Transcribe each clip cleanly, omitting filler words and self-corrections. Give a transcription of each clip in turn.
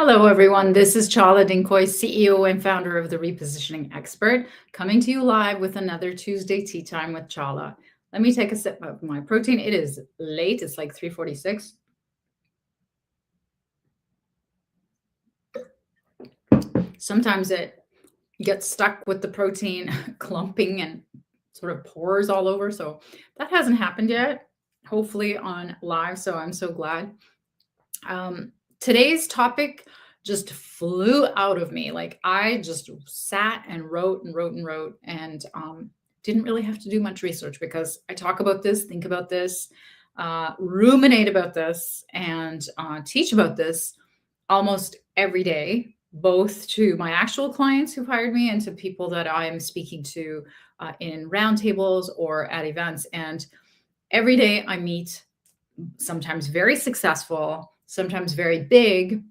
Hello, everyone. This is Chala Dinkoy, CEO and founder of The Repositioning Expert, coming to you live with another Tuesday Tea Time with Chala. Let me take a sip of my protein. It is late. It's like 3:46. Sometimes it gets stuck with the protein clumping and sort of pours all over. So that hasn't happened yet, hopefully on live. So I'm so glad. Today's topic just flew out of me. Like I just sat and wrote and wrote and wrote and didn't really have to do much research because I talk about this, think about this, ruminate about this, and teach about this almost every day, both to my actual clients who've hired me and to people that I'm speaking to in roundtables or at events. And every day I meet sometimes very successful, sometimes very big,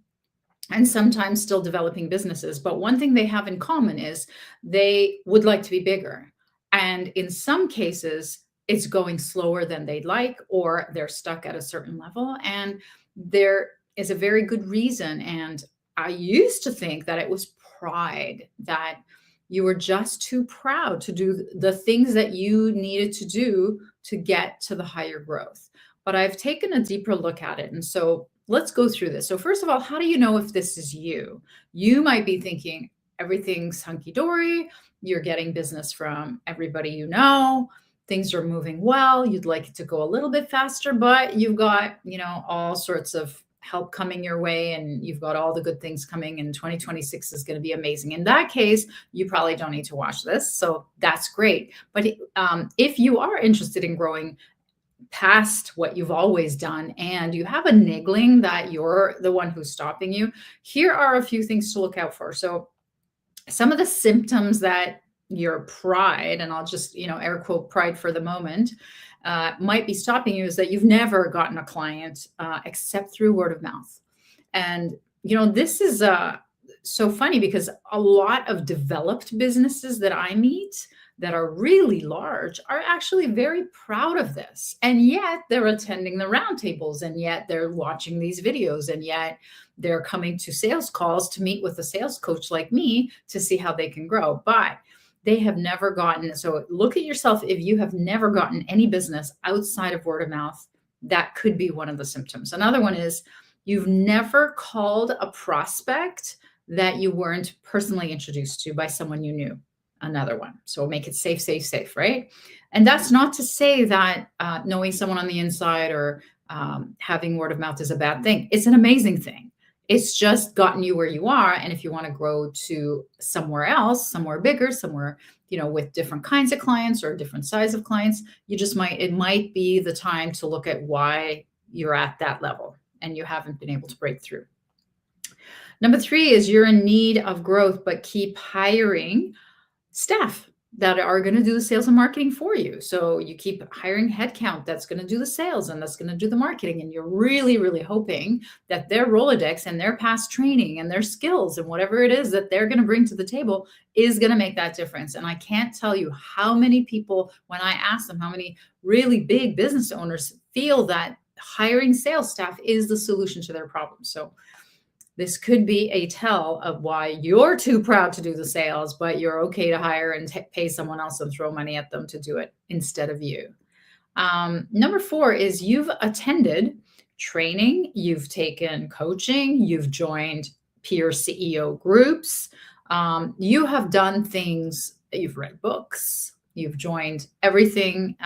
and sometimes still developing businesses. But one thing they have in common is they would like to be bigger. And in some cases, it's going slower than they'd like, or they're stuck at a certain level. And there is a very good reason. And I used to think that it was pride, that you were just too proud to do the things that you needed to do to get to the higher growth. But I've taken a deeper look at it. And so let's go through this. So, first of all, how do you know if this is you? You might be thinking everything's hunky dory. You're getting business from everybody you know. Things are moving well. You'd like it to go a little bit faster, but you've got, all sorts of help coming your way and you've got all the good things coming, and 2026 is going to be amazing. In that case, you probably don't need to watch this. So that's great. But if you are interested in growing past what you've always done and you have a niggling that you're the one who's stopping you, here are a few things to look out for. So some of the symptoms that your pride, and I'll just, air quote pride for the moment, might be stopping you is that you've never gotten a client except through word of mouth. And, this is so funny because a lot of developed businesses that I meet that are really large are actually very proud of this. And yet they're attending the roundtables, and yet they're watching these videos, and yet they're coming to sales calls to meet with a sales coach like me to see how they can grow. But they have never gotten, so look at yourself. If you have never gotten any business outside of word of mouth, that could be one of the symptoms. Another one is you've never called a prospect that you weren't personally introduced to by someone you knew. Another one. So make it safe, safe, safe, right? And that's not to say that knowing someone on the inside or having word of mouth is a bad thing. It's an amazing thing. It's just gotten you where you are. And if you want to grow to somewhere else, somewhere bigger, somewhere, with different kinds of clients or different size of clients, it might be the time to look at why you're at that level and you haven't been able to break through. Number 3 is you're in need of growth, but keep hiring staff that are going to do the sales and marketing for you. So you keep hiring headcount that's going to do the sales and that's going to do the marketing. And you're really, really hoping that their Rolodex and their past training and their skills and whatever it is that they're going to bring to the table is going to make that difference. And I can't tell you how many people, when I ask them, how many really big business owners feel that hiring sales staff is the solution to their problems. So this could be a tell of why you're too proud to do the sales, but you're okay to hire and pay someone else and throw money at them to do it instead of you. Number 4 is you've attended training, you've taken coaching, you've joined peer CEO groups, you have done things, you've read books, you've joined everything,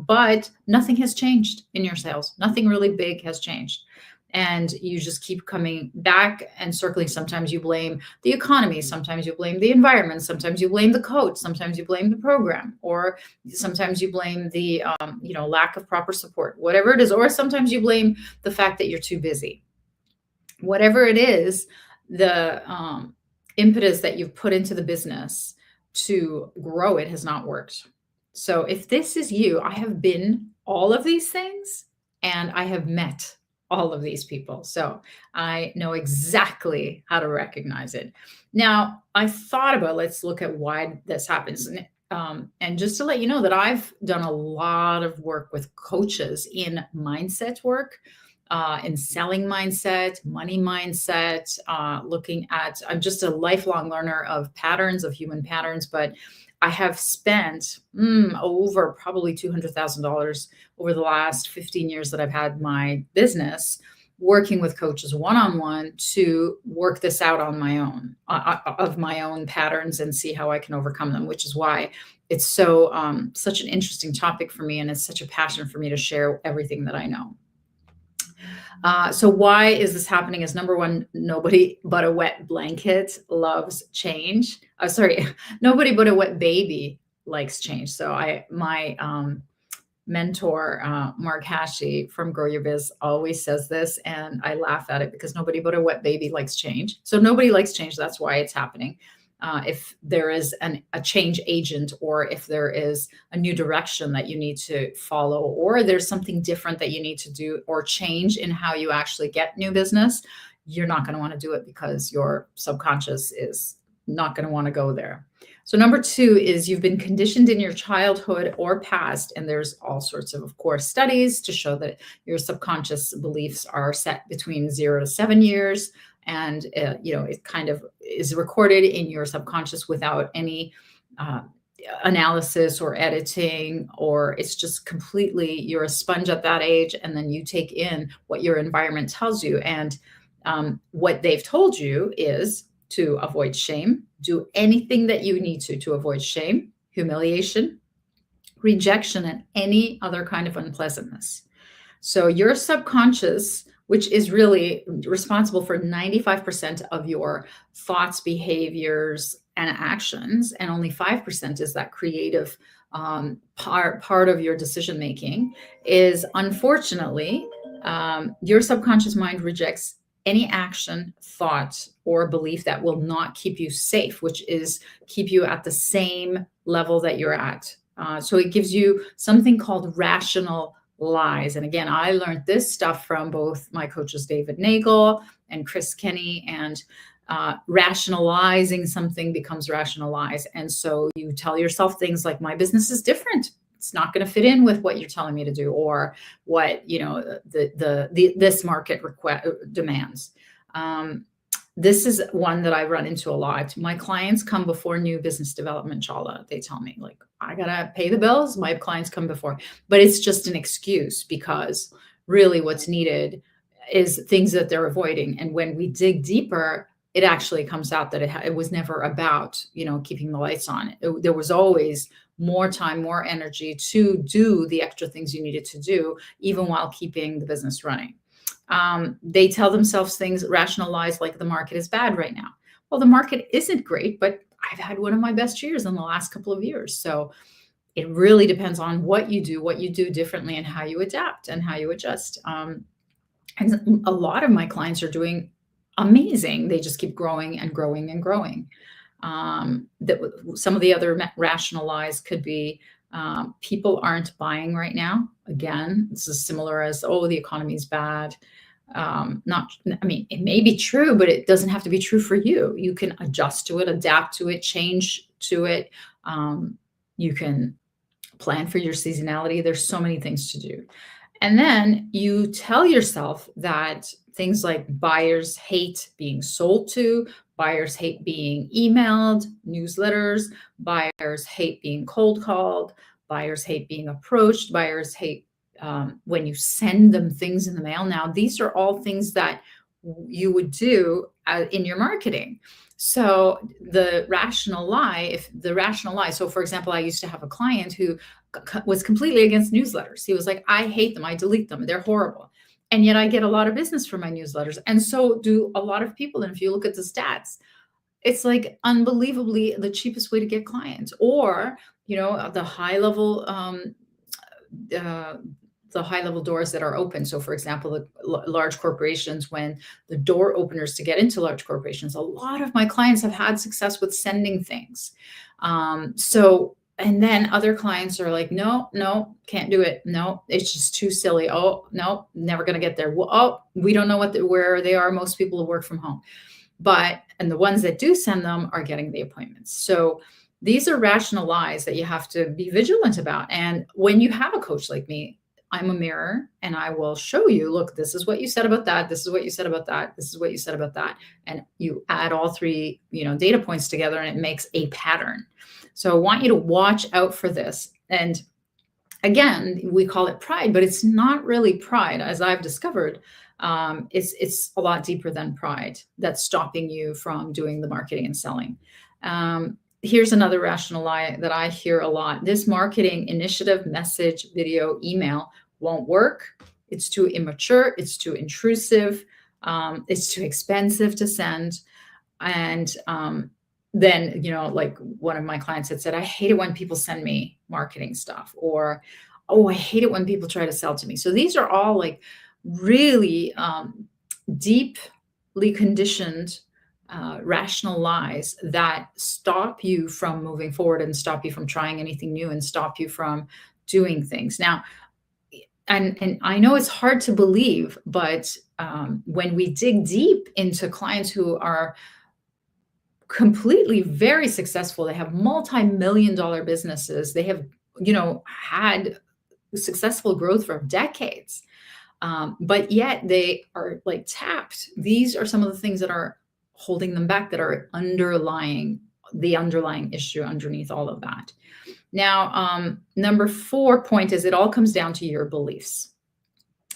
but nothing has changed in your sales. Nothing really big has changed. And you just keep coming back and circling. Sometimes you blame the economy. Sometimes you blame the environment. Sometimes you blame the coach. Sometimes you blame the program, or sometimes you blame the, lack of proper support, whatever it is. Or sometimes you blame the fact that you're too busy. Whatever it is, the impetus that you've put into the business to grow it has not worked. So if this is you, I have been all of these things and I have met all of these people. So I know exactly how to recognize it. Now, I thought about, let's look at why this happens. And just to let you know that I've done a lot of work with coaches in mindset work, in selling mindset, money mindset, looking at, I'm just a lifelong learner of patterns, of human patterns, but I have spent over probably $200,000 over the last 15 years that I've had my business, working with coaches one on one to work this out on my own, of my own patterns, and see how I can overcome them, which is why it's so such an interesting topic for me. And it's such a passion for me to share everything that I know. So why is this happening? Is number one, nobody but a wet blanket loves change. Sorry, nobody but a wet baby likes change. So my mentor, Mark Hashi from Grow Your Biz, always says this, and I laugh at it because nobody but a wet baby likes change. So nobody likes change. That's why it's happening. If there is a change agent, or if there is a new direction that you need to follow, or there's something different that you need to do or change in how you actually get new business, you're not going to want to do it because your subconscious is not going to want to go there. So number two is you've been conditioned in your childhood or past, and there's all sorts of course, studies to show that your subconscious beliefs are set between 0 to 7 years. And, it kind of is recorded in your subconscious without any analysis or editing, or it's just completely, you're a sponge at that age. And then you take in what your environment tells you. And what they've told you is to avoid shame, do anything that you need to avoid shame, humiliation, rejection, and any other kind of unpleasantness. So your subconscious, which is really responsible for 95% of your thoughts, behaviors, and actions, and only 5% is that creative part of your decision making, is unfortunately your subconscious mind rejects any action, thought, or belief that will not keep you safe, which is keep you at the same level that you're at. So it gives you something called rational lies. And again, I learned this stuff from both my coaches, David Nagel and Chris Kenny, and rationalizing something becomes rationalize. And so you tell yourself things like, my business is different. It's not going to fit in with what you're telling me to do, or what, this market demands. This is one that I run into a lot. My clients come before new business development, Chala. They tell me, like, I got to pay the bills. My clients come before, but it's just an excuse, because really what's needed is things that they're avoiding. And when we dig deeper, it actually comes out that it was never about, keeping the lights on. There was always more time, more energy to do the extra things you needed to do, even while keeping the business running. They tell themselves things, rationalize, like the market is bad right now. Well, the market isn't great, but I've had one of my best years in the last couple of years. So it really depends on what you do differently, and how you adapt and how you adjust. And a lot of my clients are doing amazing. They just keep growing and growing and growing. Some of the other rational lies could be, people aren't buying right now. Again, this is similar as, the economy is bad. It may be true, but it doesn't have to be true for you. You can adjust to it, adapt to it, change to it. You can plan for your seasonality. There's so many things to do. And then you tell yourself that things like buyers hate being sold to, buyers hate being emailed, newsletters, buyers hate being cold called, buyers hate being approached, buyers hate when you send them things in the mail. Now, these are all things that you would do in your marketing. So the rational lie, so for example, I used to have a client who was completely against newsletters. He was like, I hate them. I delete them. They're horrible. And yet I get a lot of business from my newsletters. And so do a lot of people. And if you look at the stats, it's like unbelievably the cheapest way to get clients. Or, the high level, doors that are open. So for example, the large corporations, when the door openers to get into large corporations, a lot of my clients have had success with sending things. And then other clients are like, no, can't do it. No, it's just too silly. Oh, no, never going to get there. Well, we don't know where they are. Most people work from home, and the ones that do send them are getting the appointments. So these are rational lies that you have to be vigilant about. And when you have a coach like me, I'm a mirror and I will show you, look, this is what you said about that. This is what you said about that. This is what you said about that. And you add all three, data points together and it makes a pattern. So I want you to watch out for this. And again, we call it pride, but it's not really pride, as I've discovered. It's a lot deeper than pride that's stopping you from doing the marketing and selling. Here's another rational lie that I hear a lot. This marketing initiative, message, video, email won't work. It's too immature. It's too intrusive. It's too expensive to send. And then, like one of my clients had said, I hate it when people send me marketing stuff, or, oh, I hate it when people try to sell to me. So these are all like really deeply conditioned rational lies that stop you from moving forward and stop you from trying anything new and stop you from doing things. Now, and I know it's hard to believe, but when we dig deep into clients who are completely very successful, they have multi-million-dollar businesses, they have, had successful growth for decades, but yet they are like tapped. These are some of the things that are holding them back, that are the underlying issue underneath all of that. Now, number 4 point is it all comes down to your beliefs.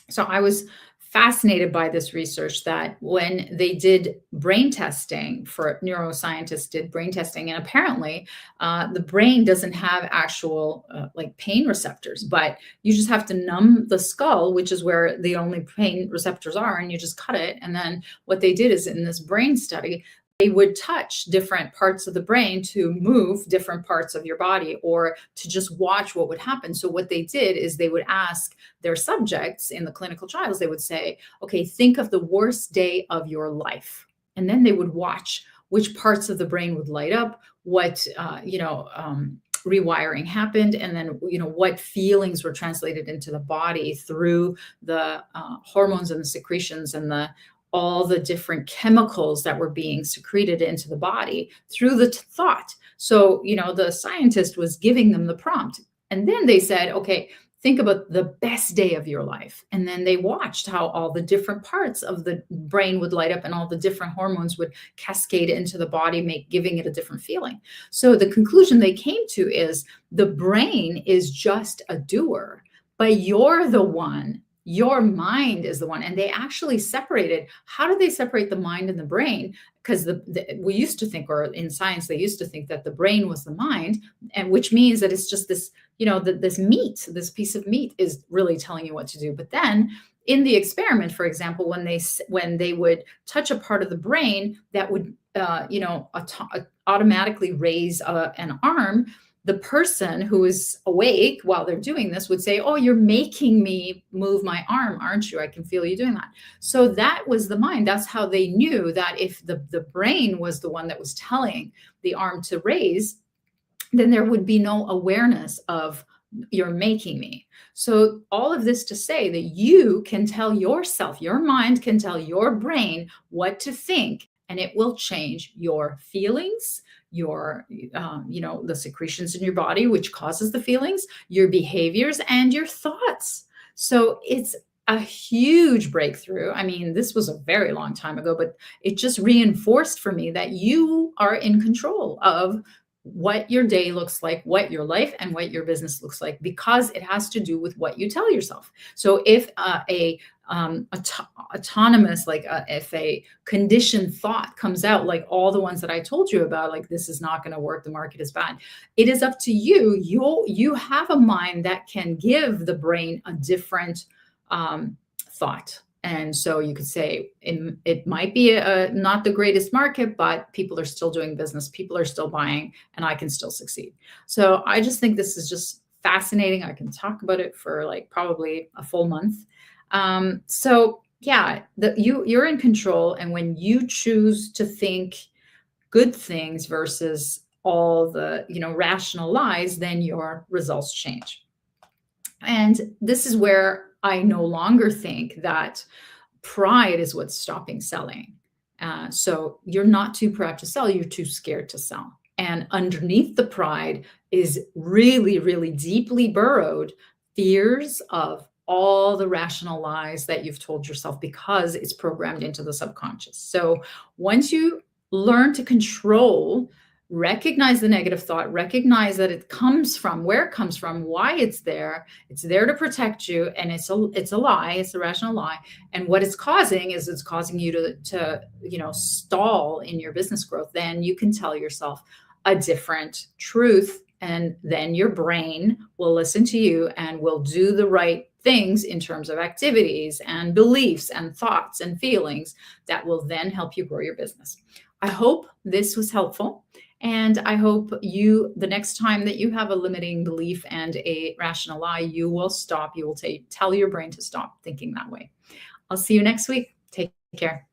So I was fascinated by this research that when they did brain testing, for neuroscientists did brain testing, and apparently the brain doesn't have actual like pain receptors, but you just have to numb the skull, which is where the only pain receptors are, and you just cut it. And then what they did is, in this brain study, they would touch different parts of the brain to move different parts of your body, or to just watch what would happen. So what they did is they would ask their subjects in the clinical trials, they would say, okay, think of the worst day of your life. And then they would watch which parts of the brain would light up, what, rewiring happened, and then, what feelings were translated into the body through the hormones and the secretions and all the different chemicals that were being secreted into the body through the thought. So, the scientist was giving them the prompt. And then they said, okay, think about the best day of your life. And then they watched how all the different parts of the brain would light up and all the different hormones would cascade into the body, giving it a different feeling. So the conclusion they came to is the brain is just a doer, but you're the one. Your mind is the one. And they actually separated. How do they separate the mind and the brain? Because we used to think, or in science, they used to think that the brain was the mind, and which means that it's just this, this piece of meat is really telling you what to do. But then in the experiment, for example, when they would touch a part of the brain that would, automatically raise an arm, the person who is awake while they're doing this would say, oh, you're making me move my arm, aren't you? I can feel you doing that. So that was the mind. That's how they knew that if the brain was the one that was telling the arm to raise, then there would be no awareness of you're making me. So all of this to say that you can tell yourself, your mind can tell your brain what to think, and it will change your feelings, your, the secretions in your body, which causes the feelings, your behaviors, and your thoughts. So it's a huge breakthrough. I mean, this was a very long time ago, but it just reinforced for me that you are in control of what your day looks like, what your life and what your business looks like, because it has to do with what you tell yourself. So if autonomous, if a conditioned thought comes out, like all the ones that I told you about, like this is not going to work, the market is bad, it is up to you. You have a mind that can give the brain a different thought. And so you could say it might be not the greatest market, but people are still doing business, people are still buying, and I can still succeed. So I just think this is just fascinating. I can talk about it for probably a full month. So yeah, you're in control. And when you choose to think good things versus all the, rational lies, then your results change. And this is where I no longer think that pride is what's stopping selling. So you're not too proud to sell, you're too scared to sell. And underneath the pride is really, really deeply burrowed fears of all the rational lies that you've told yourself because it's programmed into the subconscious. So once you learn to control, recognize the negative thought, recognize that it comes from where it comes from, why it's there to protect you, and it's a lie, it's a rational lie. And what it's causing is it's causing you to stall in your business growth. Then you can tell yourself a different truth, and then your brain will listen to you and will do the right things in terms of activities and beliefs and thoughts and feelings that will then help you grow your business. I hope this was helpful. And I hope the next time that you have a limiting belief and a rational lie, you will stop. You will tell your brain to stop thinking that way. I'll see you next week. Take care.